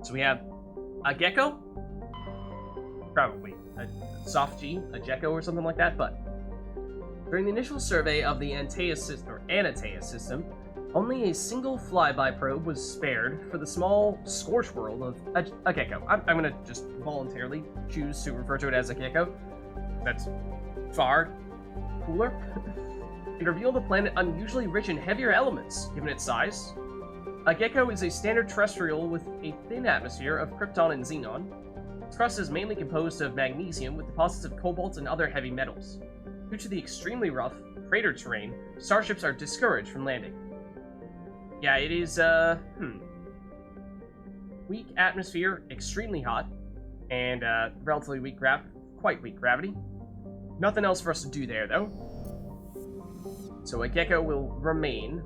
So we have a gecko, probably a soft G, a gecko or something like that, but during the initial survey of the Anateus system, only a single flyby probe was spared for the small scorch world of a gecko. I'm going to just voluntarily choose to refer to it as a gecko. That's far cooler. It revealed a planet unusually rich in heavier elements, given its size. A gecko is a standard terrestrial with a thin atmosphere of krypton and xenon. Its crust is mainly composed of magnesium with deposits of cobalt and other heavy metals. Due to the extremely rough, crater terrain, starships are discouraged from landing. Yeah, it is, weak atmosphere, extremely hot, and, relatively weak quite weak gravity. Nothing else for us to do there, though. So a gecko will remain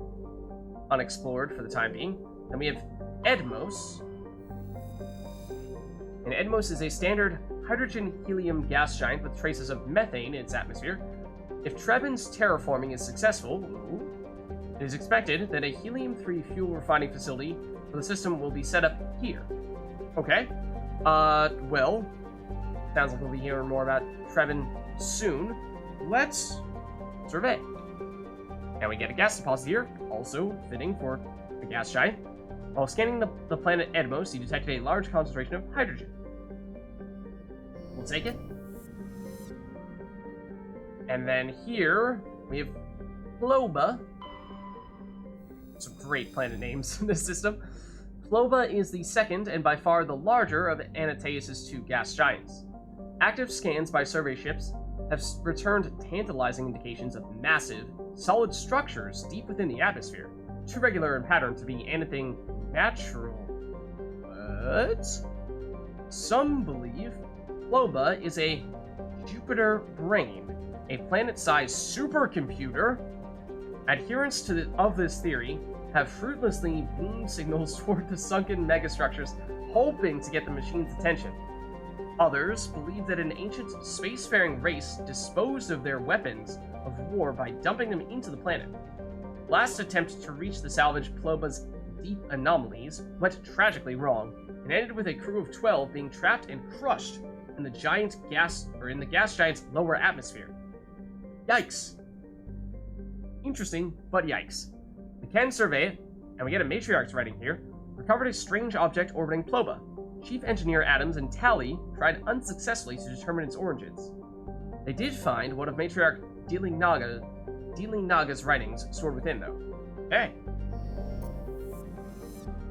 unexplored for the time being. Then we have Edmos. And Edmos is a standard hydrogen-helium gas giant with traces of methane in its atmosphere. If Trebin's terraforming is successful, it is expected that a helium-3 fuel refining facility for the system will be set up here. Okay. Well, sounds like we'll be hearing more about Trebin soon. Let's survey. And we get a gas deposit here, also fitting for a gas giant. While scanning the planet Edmos, you detected a large concentration of hydrogen. We'll take it. And then here, we have Floba. Some great planet names in this system. Floba is the second and by far the larger of Anateus' two gas giants. Active scans by survey ships have returned tantalizing indications of massive, solid structures deep within the atmosphere, too regular in pattern to be anything natural. But some believe Floba is a Jupiter brain, a planet-sized supercomputer. Adherents of this theory have fruitlessly beamed signals toward the sunken megastructures, hoping to get the machine's attention. Others believe that an ancient spacefaring race disposed of their weapons of war by dumping them into the planet. Last attempt to reach the salvaged Floba's deep anomalies went tragically wrong, and ended with a crew of 12 being trapped and crushed in the gas giant's lower atmosphere. Yikes. Interesting, but yikes. We can survey it, and we get a matriarch's writing here. Recovered a strange object orbiting Floba. Chief Engineer Adams and Tally tried unsuccessfully to determine its origins. They did find one of Matriarch Dealing Naga's writings stored within, though. Okay.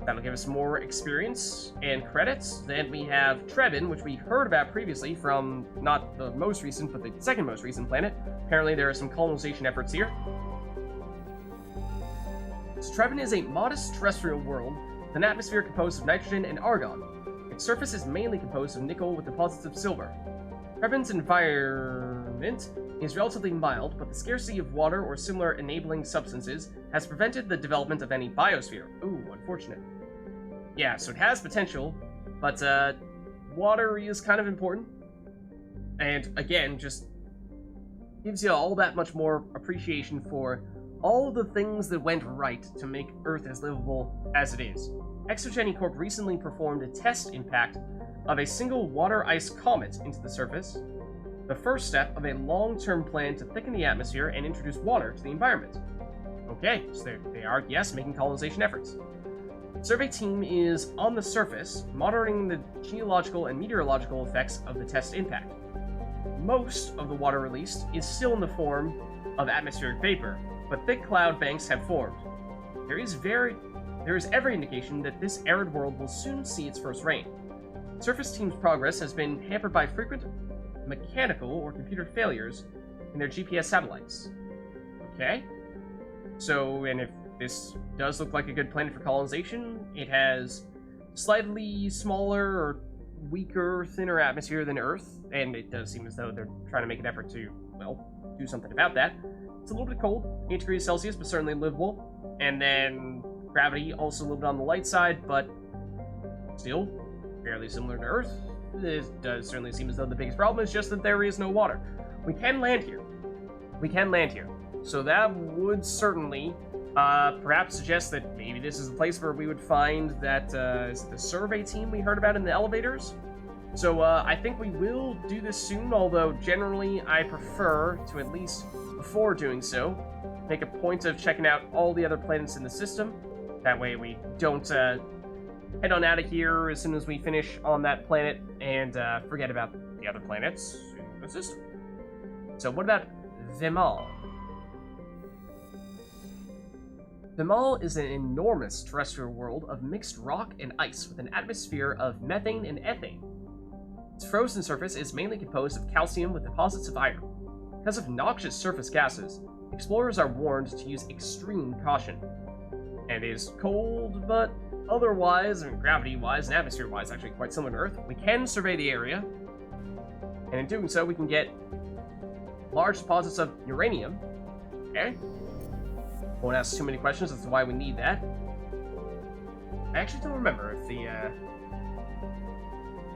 That'll give us more experience and credits. Then we have Trebin, which we heard about previously from not the most recent, but the second most recent planet. Apparently there are some colonization efforts here. So Trebin is a modest terrestrial world with an atmosphere composed of nitrogen and argon. Its surface is mainly composed of nickel with deposits of silver. Trebin's environment is relatively mild, but the scarcity of water or similar enabling substances has prevented the development of any biosphere. Ooh, unfortunate. Yeah, so it has potential, but water is kind of important. And again, just gives you all that much more appreciation for all the things that went right to make Earth as livable as it is. Exogeny Corp recently performed a test impact of a single water-ice comet into the surface, the first step of a long-term plan to thicken the atmosphere and introduce water to the environment. Okay, so they are, yes, making colonization efforts. The survey team is on the surface, monitoring the geological and meteorological effects of the test impact. Most of the water released is still in the form of atmospheric vapor, but thick cloud banks have formed. There is every indication that this arid world will soon see its first rain. Surface team's progress has been hampered by frequent mechanical or computer failures in their GPS satellites. Okay. So, and if this does look like a good planet for colonization, it has slightly smaller or weaker, thinner atmosphere than Earth, and it does seem as though they're trying to make an effort to, well, do something about that. It's a little bit cold, 8 degrees Celsius, but certainly livable. And then gravity also a little bit on the light side, but still fairly similar to Earth. It does certainly seem as though the biggest problem is just that there is no water. We can land here. So that would certainly perhaps suggest that maybe this is the place where we would find that the survey team we heard about in the elevators. So I think we will do this soon, although generally I prefer to, at least before doing so, make a point of checking out all the other planets in the system. That way we don't head on out of here as soon as we finish on that planet and forget about the other planets in the system. So what about Vimal? Vimal is an enormous terrestrial world of mixed rock and ice with an atmosphere of methane and ethane. Its frozen surface is mainly composed of calcium with deposits of iron. Because of noxious surface gases, explorers are warned to use extreme caution. And it is cold, but otherwise, and gravity-wise and atmosphere-wise, actually quite similar to Earth. We can survey the area, and in doing so, we can get large deposits of uranium. Okay? Won't ask too many questions as to why we need that. I actually don't remember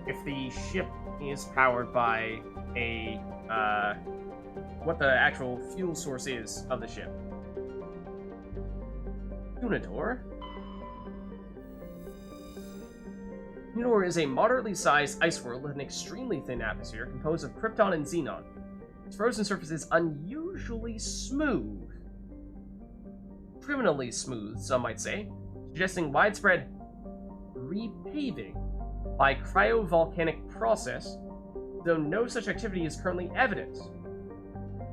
if the ship is powered by a what the actual fuel source is of the ship. Unidor. Unidor is a moderately sized ice world with an extremely thin atmosphere composed of krypton and xenon. Its frozen surface is unusually smooth. Criminally smooth, some might say, suggesting widespread repaving by cryovolcanic process, though no such activity is currently evident.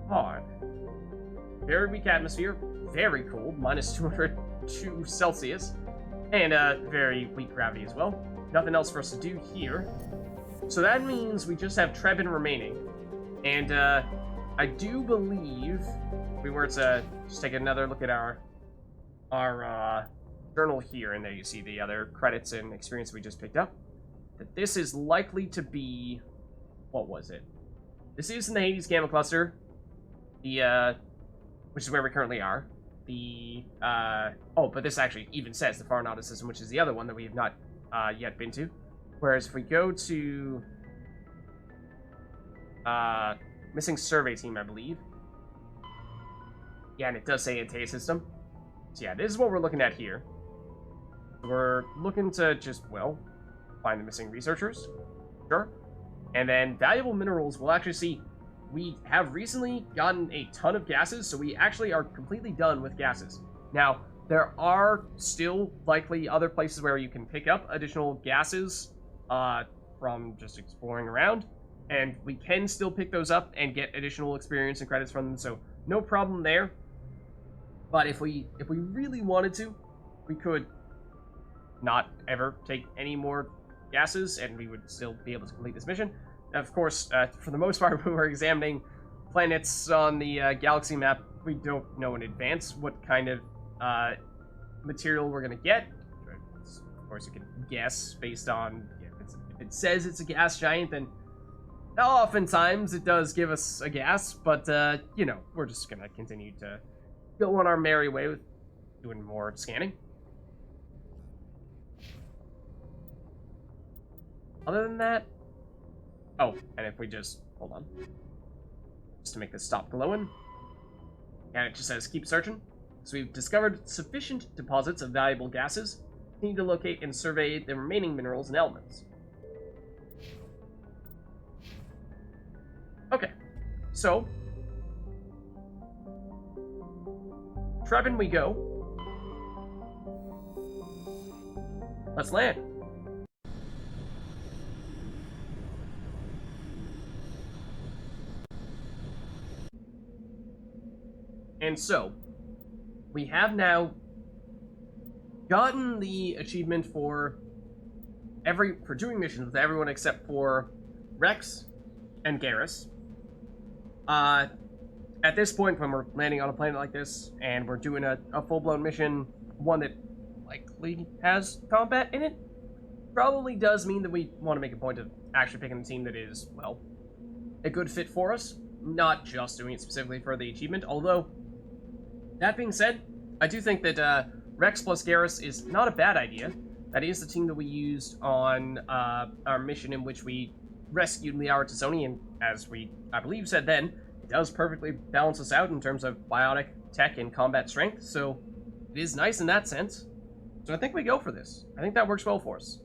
Odd. Very weak atmosphere, very cold, minus 202 Celsius, and very weak gravity as well. Nothing else for us to do here. So that means we just have Trebin remaining, and I do believe, if we were to just take another look at our journal here, and there you see the other credits and experience we just picked up, that this is likely to be, what was it? This is in the Hades Gamma Cluster, which is where we currently are. But this actually even says the Far Nauta system, which is the other one that we have not yet been to. Whereas if we go to missing survey team, I believe. Yeah, and it does say Antea system. So yeah, this is what we're looking at here. We're looking to just, well, find the missing researchers. Sure. And then valuable minerals, we'll actually see. We have recently gotten a ton of gases, so we actually are completely done with gases. Now, there are still likely other places where you can pick up additional gases from just exploring around, and we can still pick those up and get additional experience and credits from them, so no problem there. But if we really wanted to, we could not ever take any more gases, and we would still be able to complete this mission. Of course, for the most part, when we're examining planets on the galaxy map, we don't know in advance what kind of material we're going to get. Of course, you can guess based on, if it says it's a gas giant, then oftentimes it does give us a gas, but, we're just going to continue to go on our merry way with doing more scanning. Other than that, oh, and if we just, hold on, just to make this stop glowing, and it just says keep searching. So we've discovered sufficient deposits of valuable gases. We need to locate and survey the remaining minerals and elements. Okay, so Trebin we go. Let's land. And so, we have now gotten the achievement for doing missions with everyone except for Rex and Garrus. At this point, when we're landing on a planet like this, and we're doing a full-blown mission, one that likely has combat in it, probably does mean that we want to make a point of actually picking a team that is, well, a good fit for us, not just doing it specifically for the achievement, although, that being said, I do think that Rex plus Garrus is not a bad idea. That is the team that we used on our mission in which we rescued Liara Tassoni, and as we, I believe, said then, it does perfectly balance us out in terms of biotic, tech, and combat strength, so it is nice in that sense. So I think we go for this. I think that works well for us.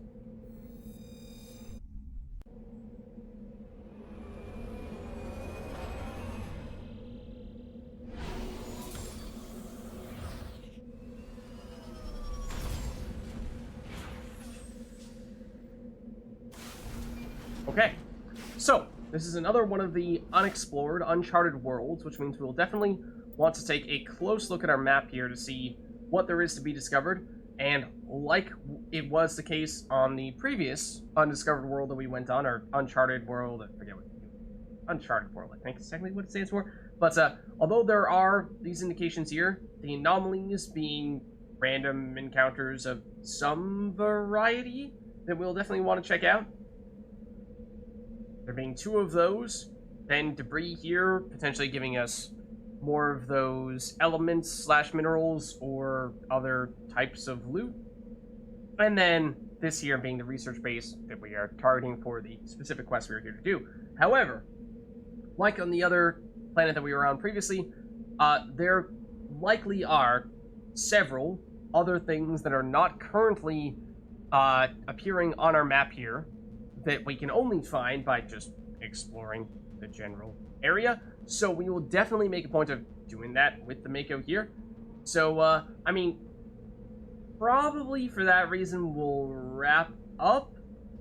Okay, so this is another one of the unexplored, uncharted worlds, which means we'll definitely want to take a close look at our map here to see what there is to be discovered. And like it was the case on the previous undiscovered world that we went on, or uncharted world, I forget what, uncharted world, I think is technically what it stands for. But although there are these indications here, the anomalies being random encounters of some variety that we'll definitely want to check out. There being 2 of those, then debris here, potentially giving us more of those elements / minerals or other types of loot. And then this here being the research base that we are targeting for the specific quest we are here to do. However, like on the other planet that we were on previously, there likely are several other things that are not currently appearing on our map here that we can only find by just exploring the general area. So we will definitely make a point of doing that with the Mako here. So, I mean, probably for that reason we'll wrap up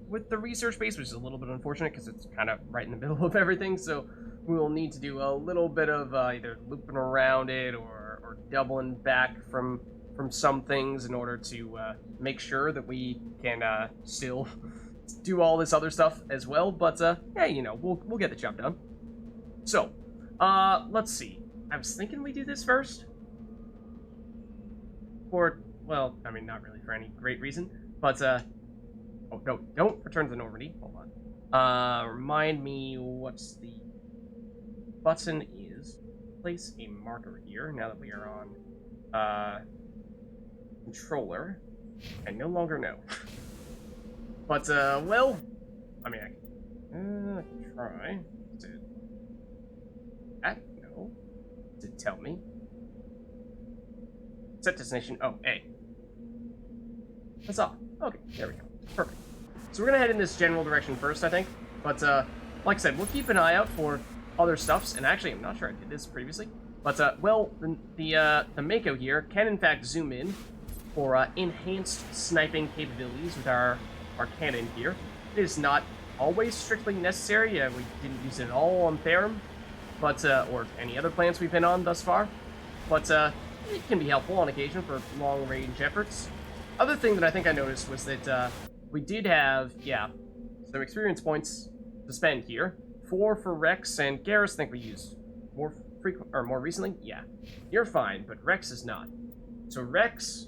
with the research base, which is a little bit unfortunate because it's kind of right in the middle of everything. So we will need to do a little bit of either looping around it or doubling back from some things in order to make sure that we can still do all this other stuff as well. But yeah, you know, we'll get the job done. So, let's see. I was thinking we do this first. For, well, I mean, not really for any great reason. But, oh, no, don't return to Normandy. Hold on. Remind me what's the button is. Place a marker here now that we are on, controller. I no longer know. But, well, I mean, I can try to... No. To tell me. Set destination. Oh, A. That's all. Okay, there we go. Perfect. So we're gonna head in this general direction first, I think. But, like I said, we'll keep an eye out for other stuffs. And actually, I'm not sure I did this previously. But, well, the Mako here can, in fact, zoom in for, enhanced sniping capabilities with our cannon here. It is not always strictly necessary. We didn't use it at all on Therum, but or any other planets we've been on thus far. But it can be helpful on occasion for long-range efforts. Other thing that I think I noticed was that we did have, yeah, some experience points to spend here. 4 for Rex and Garrus. I think we used more frequent or more recently. Yeah, you're fine, but Rex is not. So Rex,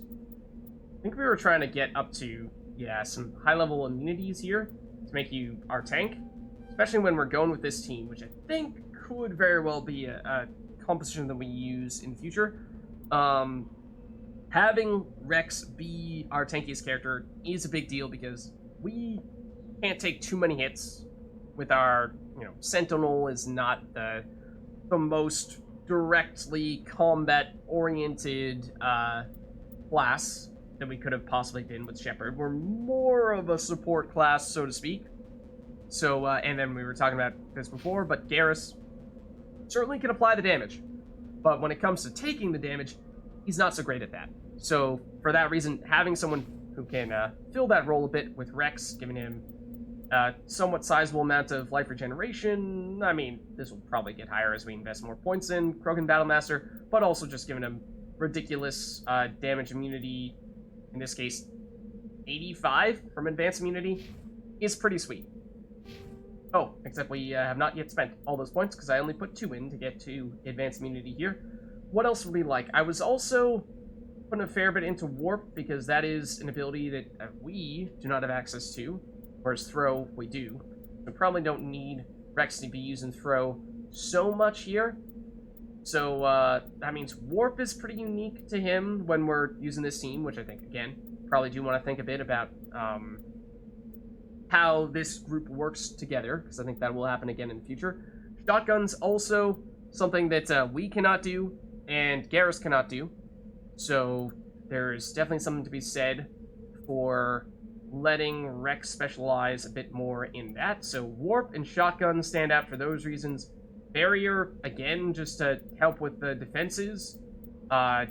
I think we were trying to get up to, yeah, some high-level immunities here to make you our tank, especially when we're going with this team, which I think could very well be a composition that we use in the future. Having Rex be our tankiest character is a big deal because we can't take too many hits with our, you know, Sentinel is not the most directly combat-oriented class that we could have possibly been with Shepard. We're more of a support class, so to speak. So, and then we were talking about this before, but Garrus certainly can apply the damage. But when it comes to taking the damage, he's not so great at that. So, for that reason, having someone who can fill that role a bit with Rex, giving him a somewhat sizable amount of life regeneration. I mean, this will probably get higher as we invest more points in Krogan Battlemaster, but also just giving him ridiculous damage immunity. In this case, 85 from advanced immunity is pretty sweet. Oh, except we have not yet spent all those points because I only put 2 in to get to advanced immunity here. What else would we like? I was also putting a fair bit into Warp because that is an ability that we do not have access to, whereas Throw we do. We probably don't need Rex to be using Throw so much here. So, that means Warp is pretty unique to him when we're using this team, which I think, again, probably do want to think a bit about how this group works together, because I think that will happen again in the future. Shotgun's also something that we cannot do, and Garrus cannot do. So, there's definitely something to be said for letting Rex specialize a bit more in that. So Warp and Shotgun stand out for those reasons. Barrier, again, just to help with the defenses. The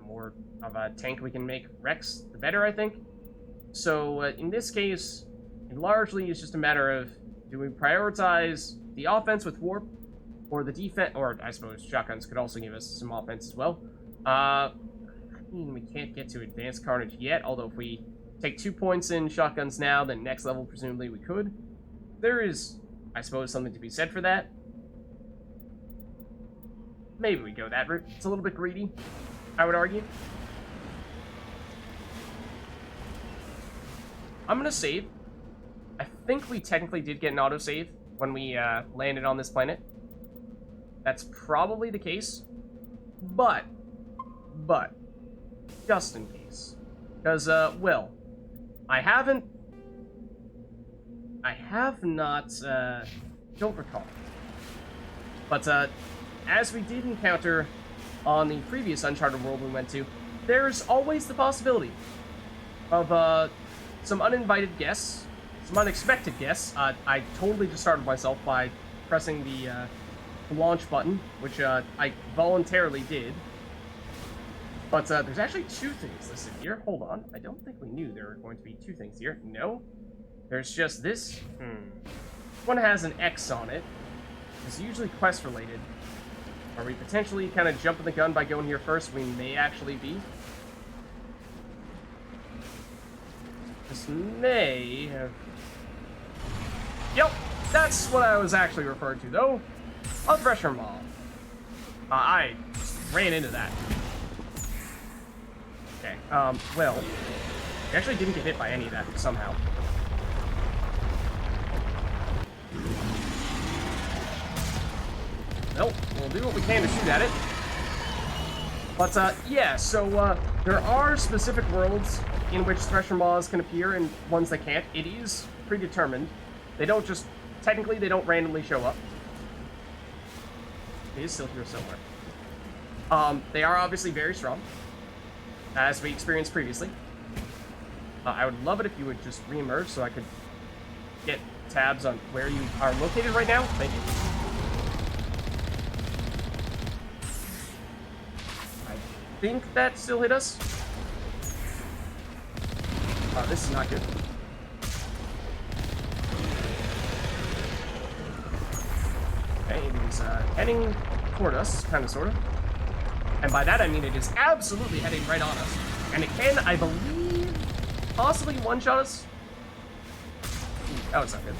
more of a tank we can make Rex, the better, I think. So in this case, it largely is just a matter of, do we prioritize the offense with Warp, or the defense, or I suppose Shotguns could also give us some offense as well. I mean, we can't get to Advanced Carnage yet, although if we take 2 points in Shotguns now, then next level, presumably, we could. There is, I suppose, something to be said for that. Maybe we go that route. It's a little bit greedy, I would argue. I'm gonna save. I think we technically did get an autosave when we landed on this planet. That's probably the case. But, just in case. Because, well, I have not, don't recall. But, as we did encounter on the previous Uncharted world we went to, there's always the possibility of, some uninvited guests, some unexpected guests. I totally just started myself by pressing the launch button, which, I voluntarily did. But, there's actually 2 things listed here. Hold on. I don't think we knew there were going to be 2 things here. No. There's just this. One has an X on it. It's usually quest-related. Are we potentially kind of jumping the gun by going here first? We may actually be. This may have... Yep, that's what I was actually referring to, though. A Thresher Maw. I ran into that. Okay, well... We actually didn't get hit by any of that, somehow. Well, we'll do what we can to shoot at it. But, yeah, so, there are specific worlds in which Thresher Maws can appear and ones that can't. It is predetermined. They don't just... Technically, they don't randomly show up. It is still here somewhere. They are obviously very strong, as we experienced previously. I would love it if you would just re-emerge so I could get tabs on where you are located right now. Thank you. I think that still hit us. This is not good. Okay, it is heading toward us, kind of, sort of. And by that I mean it is absolutely heading right on us. And it can, I believe, possibly one-shot us. That was not good.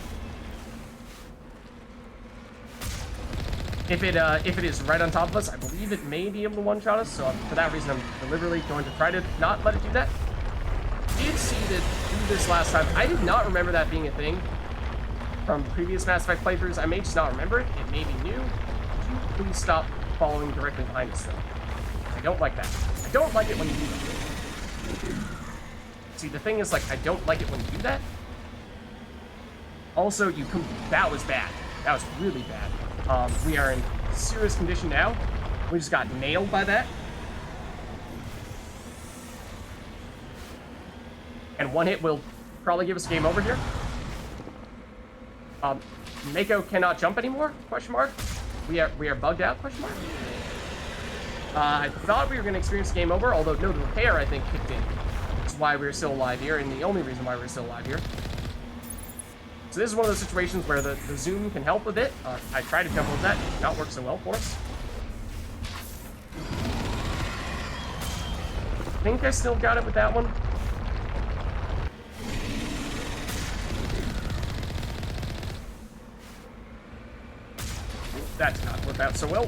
If it is right on top of us, I believe it may be able to one-shot us. So for that reason, I'm deliberately going to try to not let it do that. I did see that do this last time. I did not remember that being a thing from previous Mass Effect playthroughs. I may just not remember it. It may be new. Could you please stop following directly behind us, though? I don't like that. I don't like it when you do that. See, the thing is, like, I don't like it when you do that. Also, that was bad. That was really bad. We are in serious condition now. We just got nailed by that. And one hit will probably give us a game over here. Mako cannot jump anymore? Question mark. We are bugged out? Question mark. I thought we were going to experience game over, although no, the repair I think kicked in. That's why we're still alive here, and the only reason why we're still alive here. So this is one of those situations where the zoom can help a bit. I tried to jump over that, it did not work so well for us. I think I still got it with that one. That did not work out so well.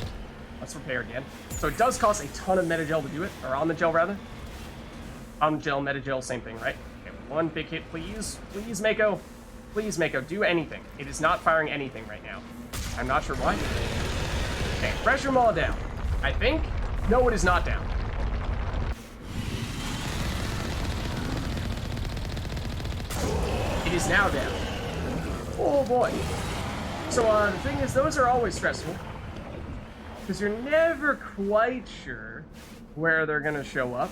Let's repair again. So it does cost a ton of metagel to do it, or on the gel rather. On gel, metagel, same thing, right? Okay, one big hit, please. Please, Mako. Please, Mako, do anything. It is not firing anything right now. I'm not sure why. Okay, pressure maw down. I think. No, it is not down. It is now down. Oh boy. So the thing is, those are always stressful. Because you're never quite sure where they're going to show up.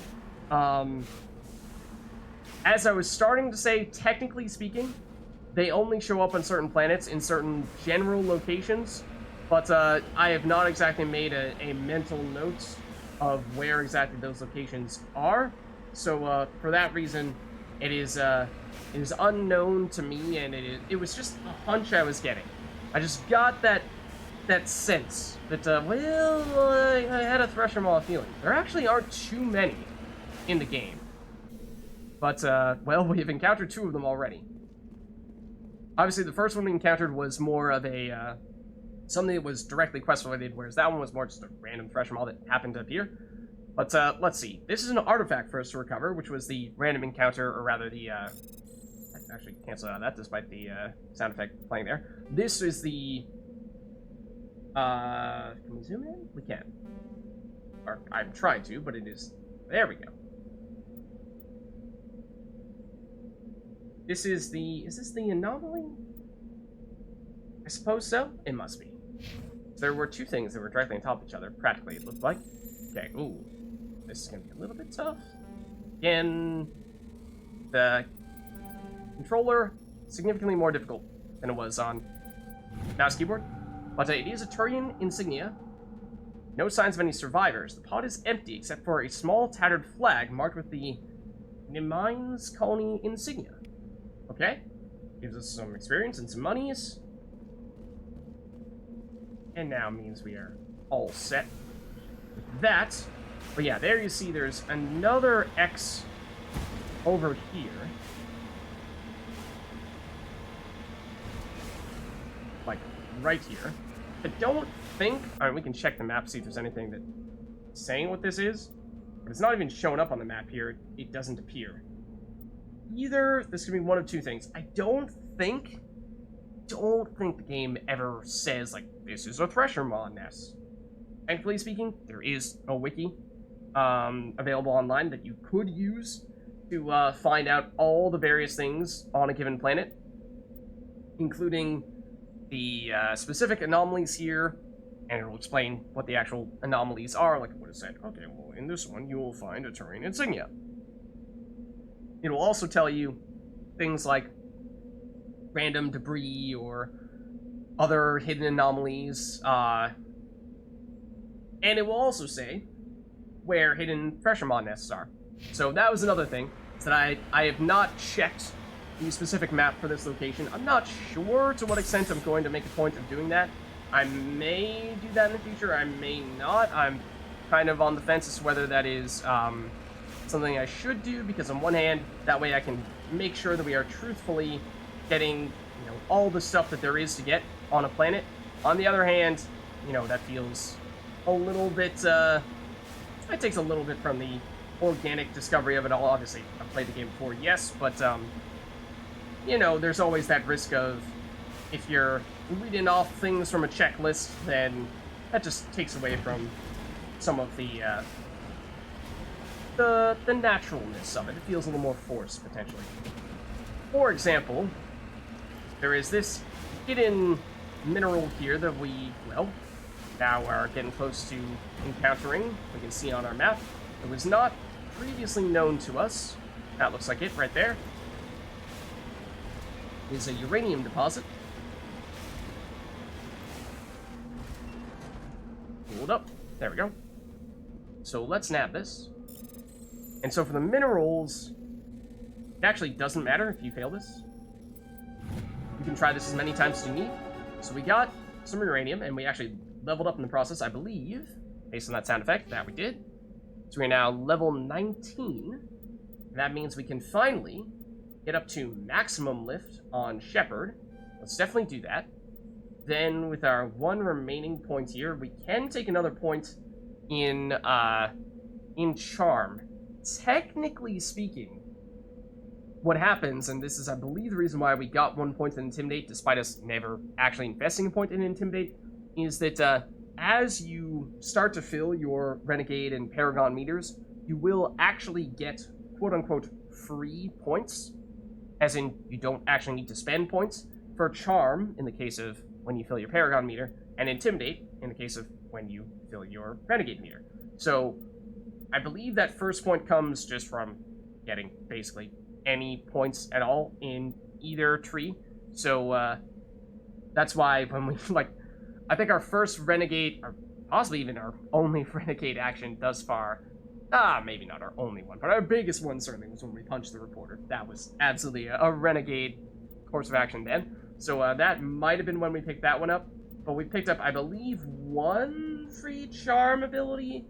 As I was starting to say, technically speaking, they only show up on certain planets in certain general locations, but I have not exactly made a mental note of where exactly those locations are. So for that reason, it is unknown to me, and it was just a hunch I was getting. I just got that sense that I had a Thresher Maw feeling. There actually aren't too many in the game, but well, we've encountered 2 of them already. Obviously, the first one we encountered was more of a something that was directly quest related, whereas that one was more just a random Thresher Maw that happened to appear. But let's see. This is an artifact for us to recover, which was the random encounter, or rather the I actually cancel out of that despite the sound effect playing there. This is the can we zoom in? We can. Or I'm trying to, but it is. There we go. This is the. Is this the anomaly? I suppose so. It must be. So there were 2 things that were directly on top of each other. Practically, it looked like. Okay. Ooh, this is gonna be a little bit tough. Again, the controller significantly more difficult than it was on mouse keyboard. But it is a Turian insignia. No signs of any survivors. The pod is empty except for a small tattered flag marked with the Nemines colony insignia. Okay. Gives us some experience and some monies. And now means we are all set with that. But yeah, there you see there's another X over here. Like, right here. I don't think... Alright, we can check the map, see if there's anything that's saying what this is. But it's not even showing up on the map here. It doesn't appear. Either, this could be one of 2 things. I don't think the game ever says, like, this is a Thresher Maw nest. Thankfully speaking, there is a wiki available online that you could use to find out all the various things on a given planet, including the specific anomalies here, and it'll explain what the actual anomalies are, like it would have said, okay, well, in this one, you will find a Turian insignia. It will also tell you things like random debris or other hidden anomalies, and it will also say where hidden Thresher Maw nests are. So that was another thing, is that I have not checked the specific map for this location. I'm not sure to what extent I'm going to make a point of doing that. I may do that in the future, I may not. I'm kind of on the fence as to whether that is something I should do, because on one hand, that way I can make sure that we are truthfully getting, all the stuff that there is to get on a planet. On the other hand, that feels a little bit, it takes a little bit from the organic discovery of it all. Obviously, I've played the game before, yes, but, there's always that risk of, if you're reading off things from a checklist, then that just takes away from some of the naturalness of it. It feels a little more forced, potentially. For example, there is this hidden mineral here that we, now are getting close to encountering. We can see on our map. It was not previously known to us. That looks like it right there. It is a uranium deposit. Hold up. There we go. So let's nab this. And so for the minerals, it actually doesn't matter if you fail this. You can try this as many times as you need. So we got some uranium, and we actually leveled up in the process, I believe, based on that sound effect. That we did. So we're now level 19. And that means we can finally get up to maximum lift on Shepard. Let's definitely do that. Then with our 1 remaining point here, we can take another point in Charm. Technically speaking, what happens, and this is, I believe, the reason why we got 1 point in Intimidate, despite us never actually investing a point in Intimidate, is that as you start to fill your Renegade and Paragon meters, you will actually get quote-unquote free points, as in you don't actually need to spend points, for Charm, in the case of when you fill your Paragon meter, and Intimidate, in the case of when you fill your Renegade meter. So I believe that first point comes just from getting basically any points at all in either tree. So that's why when we, like, I think our first renegade, or possibly even our only renegade action thus far, maybe not our only one, but our biggest one certainly was when we punched the reporter. That was absolutely a renegade course of action then. So that might have been when we picked that one up. But we picked up, I believe, 1 free charm ability.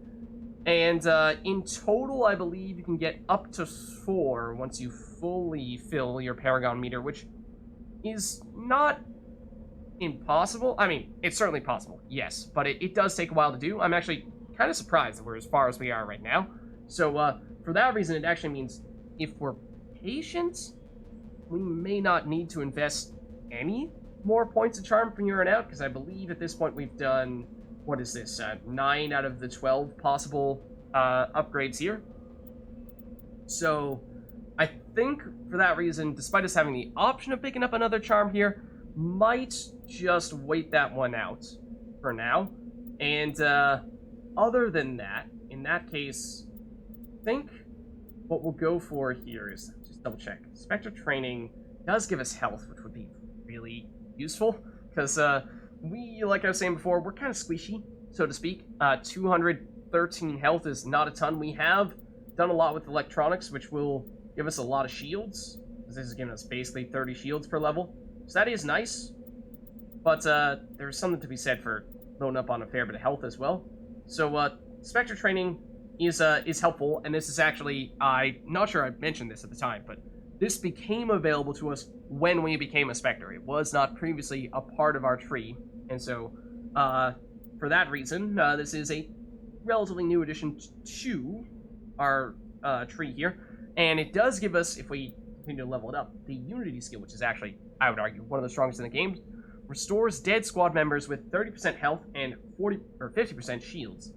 And in total, I believe you can get up to 4 once you fully fill your Paragon meter, which is not impossible. I mean, it's certainly possible, yes, but it does take a while to do. I'm actually kind of surprised that we're as far as we are right now. So for that reason, it actually means if we're patient, we may not need to invest any more points of charm from here on out, because I believe at this point we've done, what is this, 9 out of the 12 possible upgrades here. So I think for that reason, despite us having the option of picking up another charm here, might just wait that one out for now. And other than that, in that case, I think what we'll go for here is, just double check, Spectre Training does give us health, which would be really useful, because we, like I was saying before, we're kind of squishy, so to speak. 213 health is not a ton. We have done a lot with electronics, which will give us a lot of shields, because this is giving us basically 30 shields per level. So that is nice, but there's something to be said for loading up on a fair bit of health as well. So Spectre Training is helpful, and this is actually, I'm not sure I mentioned this at the time, but this became available to us when we became a Spectre. It was not previously a part of our tree, and so for that reason, this is a relatively new addition to our tree here, and it does give us, if we continue to level it up, the Unity skill, which is actually, I would argue, one of the strongest in the game, restores dead squad members with 30% health and 40 or 50% shields.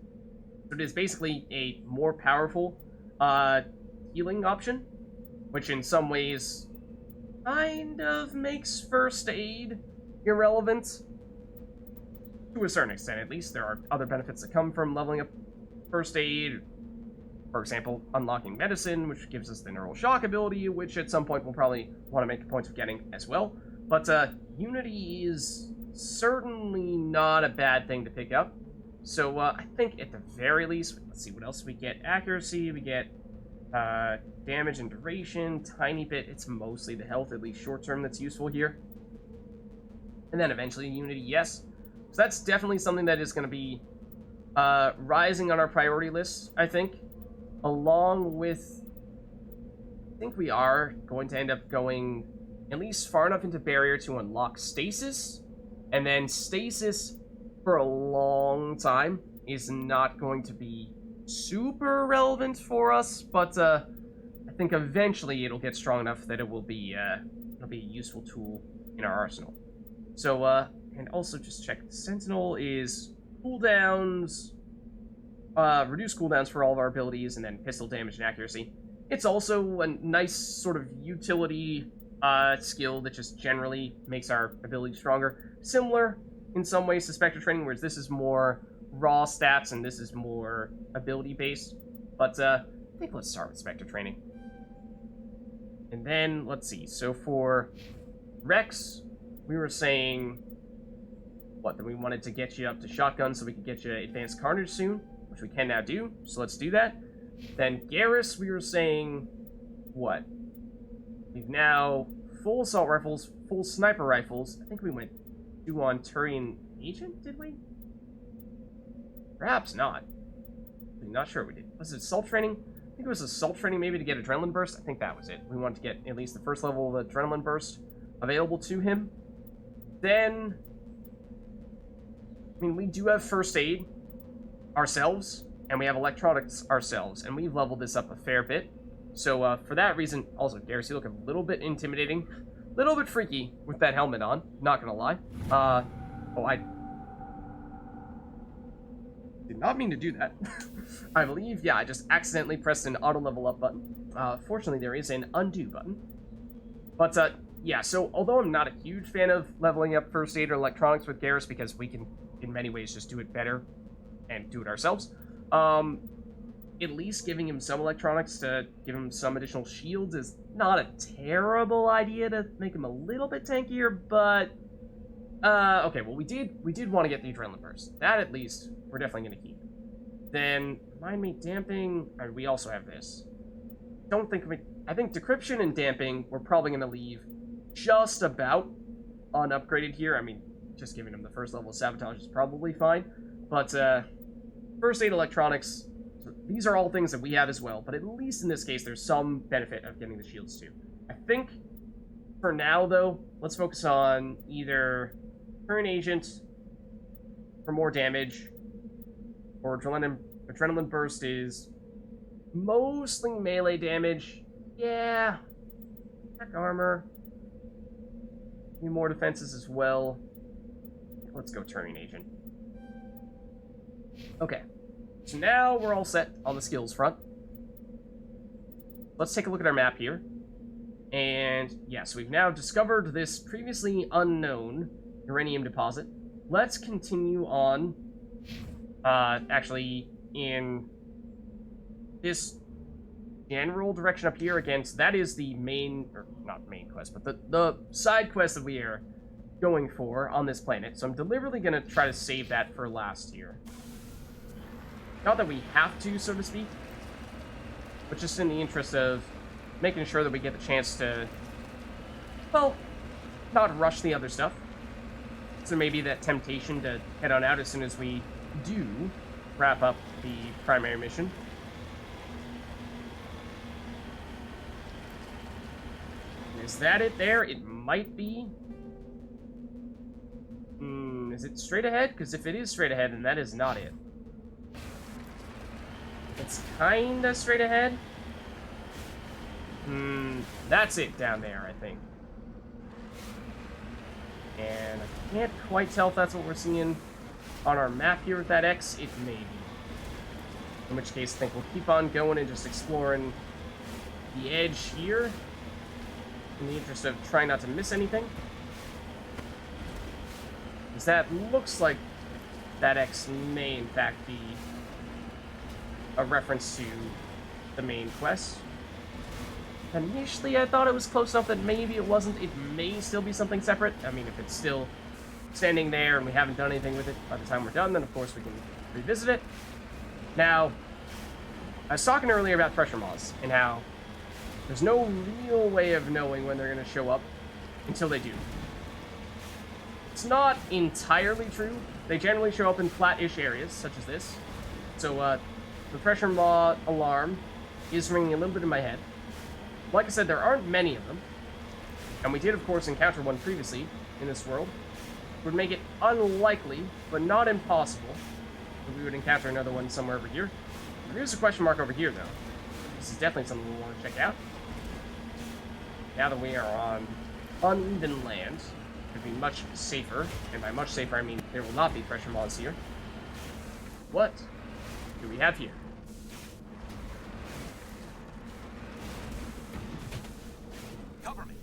So it is basically a more powerful healing option, which in some ways kind of makes first aid irrelevant. To a certain extent, at least. There are other benefits that come from leveling up first aid. For example, unlocking medicine, which gives us the neural shock ability, which at some point we'll probably want to make a point of getting as well. But Unity is certainly not a bad thing to pick up. So I think at the very least, let's see what else we get. Accuracy, we get damage and duration, tiny bit. It's mostly the health, at least short term, that's useful here. And then eventually Unity, yes. So that's definitely something that is going to be rising on our priority list, I think. Along with, I think we are going to end up going at least far enough into barrier to unlock stasis. And then stasis for a long time is not going to be super relevant for us, but I think eventually it'll get strong enough that it'll be a useful tool in our arsenal. So and also just check, Sentinel is cooldowns, reduce cooldowns for all of our abilities, and then pistol damage and accuracy. It's also a nice sort of utility skill that just generally makes our ability stronger. Similar in some ways to Spectre Training, whereas this is more raw stats and this is more ability based. But I think let's start with Spectre Training. And then, let's see, so for Rex, we were saying, what, that we wanted to get you up to shotgun so we could get you advanced carnage soon, which we can now do, so let's do that. Then Garrus, we were saying, what? We've now full assault rifles, full sniper rifles. I think we went 2 on Turian Agent, did we? Perhaps not. I'm not sure we did. Was it assault training? I think it was assault training maybe to get adrenaline burst. I think that was it. We wanted to get at least the first level of adrenaline burst available to him. Then, I mean, we do have first aid ourselves, and we have electronics ourselves, and we've leveled this up a fair bit. So for that reason, also, Garrus, you look a little bit intimidating, a little bit freaky with that helmet on, not gonna lie. Oh, I did not mean to do that. I believe, yeah, I just accidentally pressed an auto level up button. Fortunately, there is an undo button. But, yeah, so although I'm not a huge fan of leveling up first aid or electronics with Garrus, because we can, in many ways, just do it better and do it ourselves, at least giving him some electronics to give him some additional shields is not a terrible idea to make him a little bit tankier, but okay, well we did want to get the adrenaline burst. That at least we're definitely going to keep. Then mind me, damping, and we also have this. I think decryption and damping we're probably going to leave just about unupgraded here. I mean, just giving him the first level of sabotage is probably fine, but first aid electronics, these are all things that we have as well, but at least in this case there's some benefit of getting the shields too. I think for now though, let's focus on either Turn Agent for more damage, or Adrenaline Burst is mostly melee damage. Yeah, attack armor, a few more defenses as well. Let's go Turning Agent. Okay, so now we're all set on the skills front. Let's take a look at our map here. And yes, we've now discovered this previously unknown uranium deposit. Let's continue on, actually, in this general direction up here. Again, so that is the main, or not main quest, but the side quest that we are going for on this planet. So I'm deliberately going to try to save that for last here. Not that we have to, so to speak, but just in the interest of making sure that we get the chance to, well, not rush the other stuff. So maybe that temptation to head on out as soon as we do wrap up the primary mission. Is that it there? It might be. Is it straight ahead? Because if it is straight ahead, then that is not it. It's kinda straight ahead. That's it down there, I think. And I can't quite tell if that's what we're seeing on our map here with that X. It may be. In which case, I think we'll keep on going and just exploring the edge here, in the interest of trying not to miss anything. Because that looks like that X may, in fact, be a reference to the main quest. Initially, I thought it was close enough that maybe it wasn't. It may still be something separate. I mean, if it's still standing there and we haven't done anything with it by the time we're done, then of course we can revisit it. Now, I was talking earlier about pressure moths and how there's no real way of knowing when they're going to show up until they do. It's not entirely true. They generally show up in flat-ish areas, such as this. So, the pressure moth alarm is ringing a little bit in my head. Like I said, there aren't many of them, and we did, of course, encounter one previously in this world. It would make it unlikely, but not impossible, that we would encounter another one somewhere over here. There's a question mark over here, though. This is definitely something we want to check out. Now that we are on uneven land, it would be much safer, and by much safer, I mean there will not be pressure moths here. What do we have here? Cover me.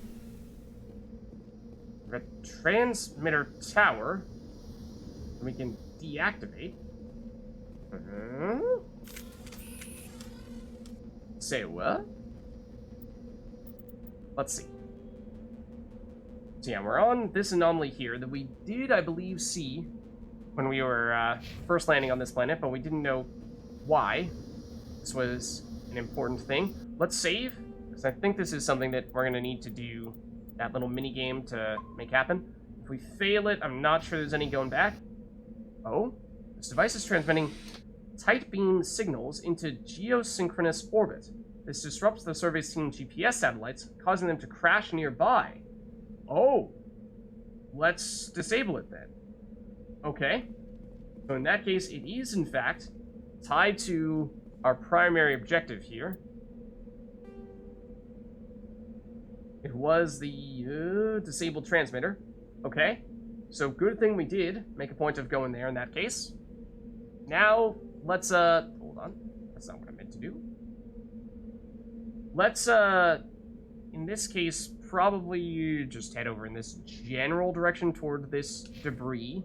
A transmitter tower we can deactivate. Say what? Let's see. So yeah, we're on this anomaly here that we did, I believe, see when we were first landing on this planet, but we didn't know why this was an important thing. Let's save, because I think this is something that we're going to need to do that little mini game to make happen. If we fail it, I'm not sure there's any going back. Oh, this device is transmitting tight beam signals into geosynchronous orbit. This disrupts the survey's team GPS satellites, causing them to crash nearby. Oh, let's disable it then. Okay, so in that case, it is in fact tied to our primary objective here. It was the disabled transmitter. Okay, so good thing we did make a point of going there in that case. Now, let's, hold on. That's not what I meant to do. Let's, in this case, probably just head over in this general direction toward this debris.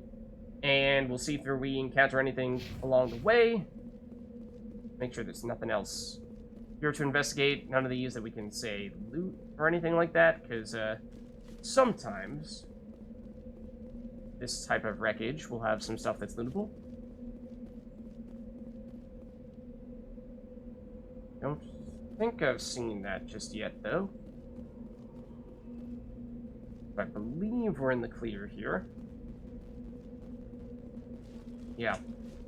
And we'll see if we encounter anything along the way. Make sure there's nothing else here to investigate. None of these that we can, say, loot or anything like that, because sometimes this type of wreckage will have some stuff that's lootable. Don't think I've seen that just yet, though. I believe we're in the clear here. Yeah.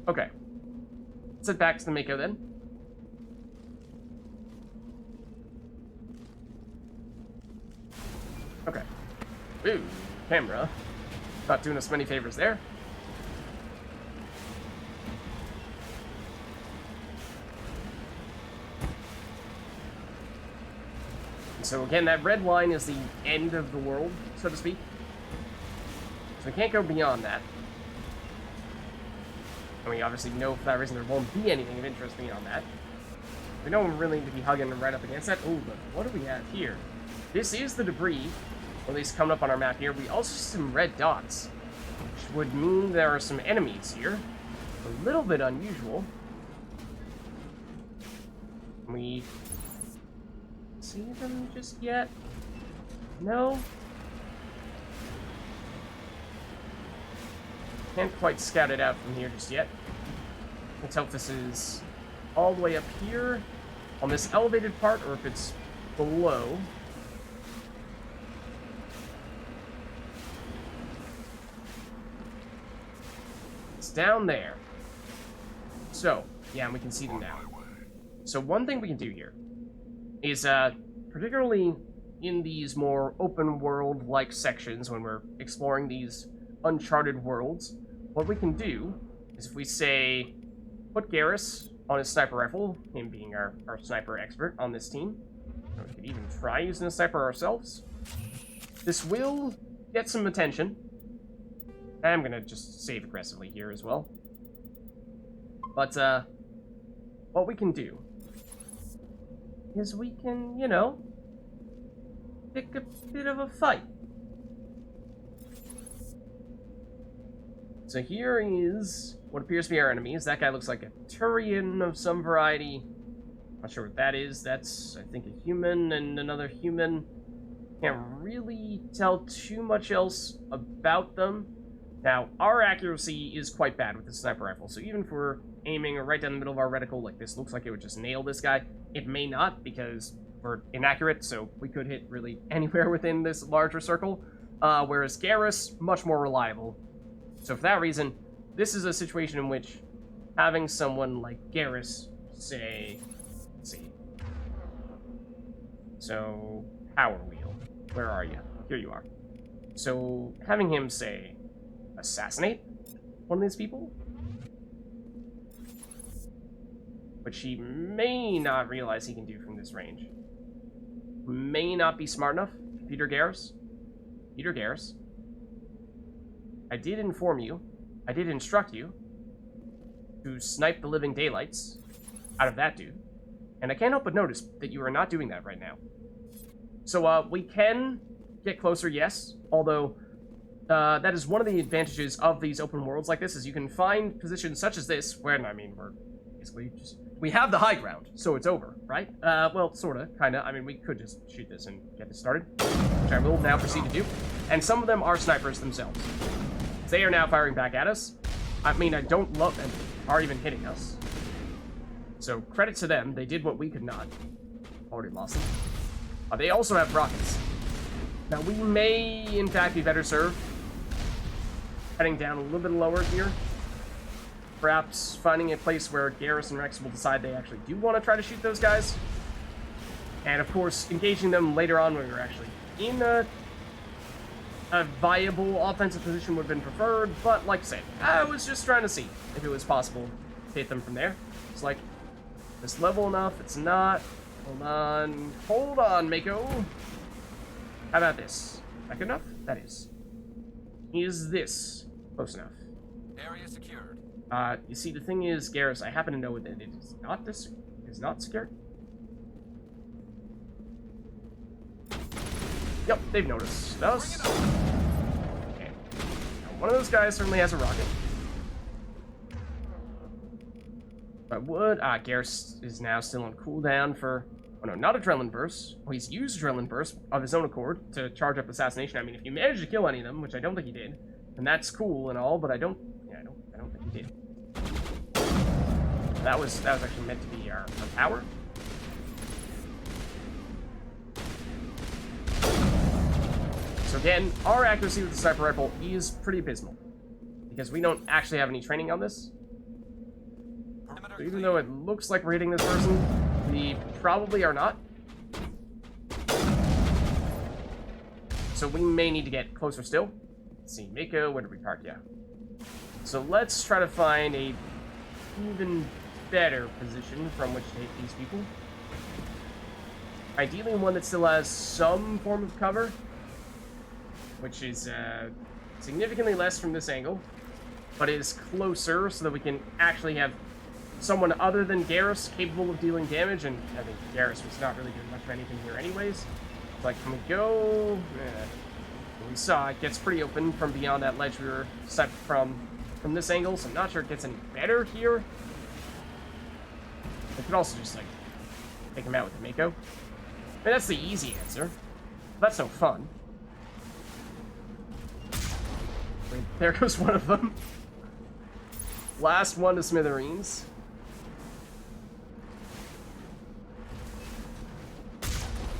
Okay. Let's head back to the Mako then. Okay. Ooh, camera. Not doing us many favors there. So again, that red line is the end of the world, so to speak. So we can't go beyond that. And we obviously know for that reason there won't be anything of interest beyond that. We don't really need to be hugging right up against that. Oh, but what do we have here? This is the debris, or at least coming up on our map here. We also see some red dots, which would mean there are some enemies here. A little bit unusual. We see them just yet? No? Can't quite scout it out from here just yet. Let's hope this is all the way up here on this elevated part, or if it's below. It's down there. So, yeah, and we can see them now. So one thing we can do here is, particularly in these more open world-like sections when we're exploring these uncharted worlds, what we can do is if we say, put Garrus on his sniper rifle, him being our sniper expert on this team, or we could even try using a sniper ourselves. This will get some attention. I'm gonna just save aggressively here as well. But, what we can do is we can, you know, pick a bit of a fight. So here is what appears to be our enemies. That guy looks like a Turian of some variety. Not sure what that is. That's, I think, a human and another human. Can't really tell too much else about them. Now, our accuracy is quite bad with the sniper rifle, so even if we're aiming right down the middle of our reticle, like this looks like it would just nail this guy, it may not, because we're inaccurate, so we could hit really anywhere within this larger circle, whereas Garrus, much more reliable. So for that reason, this is a situation in which having someone like Garrus, say, let's see, so, power wheel, where are you? Here you are. So, having him, say, assassinate one of these people, which he may not realize he can do from this range. May not be smart enough. Peter Garrus, I did inform you, I did instruct you to snipe the living daylights out of that dude, and I can't help but notice that you are not doing that right now. So, we can get closer, yes, although that is one of the advantages of these open worlds like this, is you can find positions such as this, where, I mean, we're basically just, we have the high ground, so it's over, right? Well, sorta, kinda. I mean, we could just shoot this and get this started, which I will now proceed to do. And some of them are snipers themselves. They are now firing back at us. I mean, I don't love them, are even hitting us. So, credit to them, they did what we could not. Already lost them. They also have rockets. Now, we may, in fact, be better served heading down a little bit lower here. Perhaps finding a place where Garrus and Rex will decide they actually do want to try to shoot those guys. And, of course, engaging them later on when we're actually in a viable offensive position would have been preferred. But, like I said, I was just trying to see if it was possible to hit them from there. It's like, this level enough? It's not. Hold on, Mako. How about this? That good enough? That is. Is this close enough? Area secured. You see, the thing is, Garrus, I happen to know that it is not secured. Yep, they've noticed us. Okay. Now, one of those guys certainly has a rocket. I would. Garrus is now still on cooldown for... Oh no, not Adrenaline Burst. Well, he's used Adrenaline Burst of his own accord to charge up Assassination. I mean, if you manage to kill any of them, which I don't think he did, then that's cool and all, but I don't think he did. That was actually meant to be our power. So again, our accuracy with the Sniper Rifle is pretty abysmal, because we don't actually have any training on this. So even though it looks like we're hitting this person, we probably are not. So we may need to get closer still. Let's see, Mako, where did we park? Yeah. So let's try to find a even better position from which to hit these people. Ideally one that still has some form of cover, which is significantly less from this angle, but is closer so that we can actually have someone other than Garrus capable of dealing damage, and I think Garrus was not really doing much of anything here anyways. It's like, can we go? We saw it gets pretty open from beyond that ledge we were set from this angle, so I'm not sure it gets any better here. I could also just, like, take him out with the Mako. I mean, that's the easy answer. That's no fun. Wait, there goes one of them. Last one to smithereens.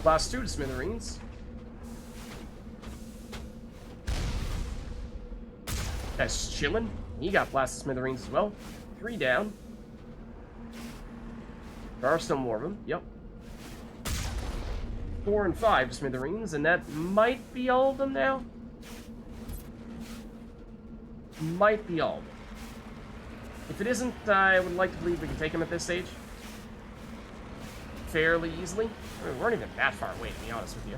Last two to smithereens. That's chillin'. He got blasted smithereens as well. 3 down. There are still more of them. Yep. 4 and 5 to smithereens, and that might be all of them now. Might be all of them. If it isn't, I would like to believe we can take him at this stage fairly easily. I mean, we weren't even that far away, to be honest with you.